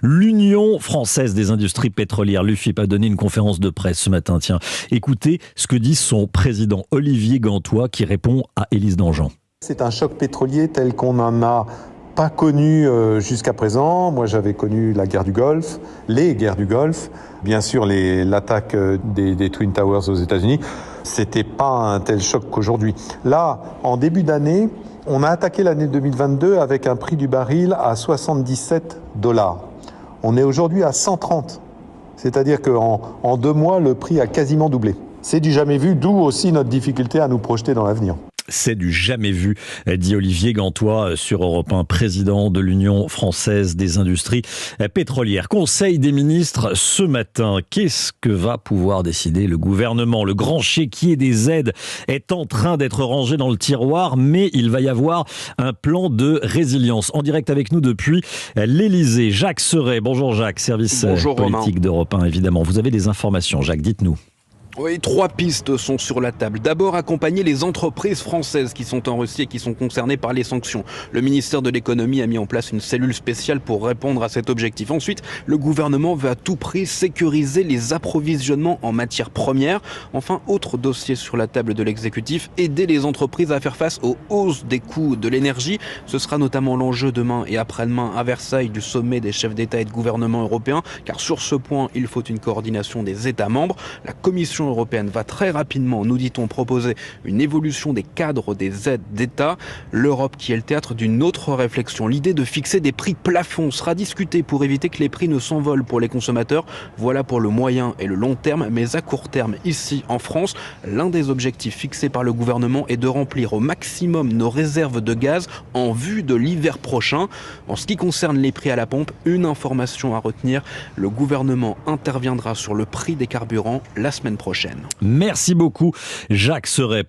L'Union française des industries pétrolières, l'UFIP, a donné une conférence de presse ce matin. Tiens, écoutez ce que dit son président Olivier Gantois qui répond à Élise Dangean. C'est un choc pétrolier tel qu'on n'en a pas connu jusqu'à présent. Moi, j'avais connu la guerre du Golfe, les guerres du Golfe, bien sûr l'attaque des Twin Towers aux États-Unis. C'était pas un tel choc qu'aujourd'hui. Là, en début d'année, on a attaqué l'année 2022 avec un prix du baril à 77 $. On est aujourd'hui à 130. C'est-à-dire qu'en 2 mois, le prix a quasiment doublé. C'est du jamais vu, d'où aussi notre difficulté à nous projeter dans l'avenir. C'est du jamais vu, dit Olivier Gantois sur Europe 1, président de l'Union française des industries pétrolières. Conseil des ministres ce matin. Qu'est-ce que va pouvoir décider le gouvernement ? Le grand chéquier des aides est en train d'être rangé dans le tiroir, mais il va y avoir un plan de résilience. En direct avec nous depuis l'Élysée, Jacques Serret. Bonjour Jacques, service politique d'Europe 1, évidemment. Vous avez des informations, Jacques, dites-nous. Oui, 3 pistes sont sur la table. D'abord, accompagner les entreprises françaises qui sont en Russie et qui sont concernées par les sanctions. Le ministère de l'économie a mis en place une cellule spéciale pour répondre à cet objectif. Ensuite, le gouvernement veut à tout prix sécuriser les approvisionnements en matières premières. Enfin, autre dossier sur la table de l'exécutif, aider les entreprises à faire face aux hausses des coûts de l'énergie. Ce sera notamment l'enjeu demain et après-demain à Versailles du sommet des chefs d'État et de gouvernement européens, car sur ce point, il faut une coordination des États membres. La Commission européenne va très rapidement, nous dit-on, proposer une évolution des cadres des aides d'État. L'Europe qui est le théâtre d'une autre réflexion. L'idée de fixer des prix plafonds sera discutée pour éviter que les prix ne s'envolent pour les consommateurs. Voilà pour le moyen et le long terme, mais à court terme, ici en France, l'un des objectifs fixés par le gouvernement est de remplir au maximum nos réserves de gaz en vue de l'hiver prochain. En ce qui concerne les prix à la pompe, une information à retenir, le gouvernement interviendra sur le prix des carburants la semaine prochaine. Merci beaucoup, Jacques Serret.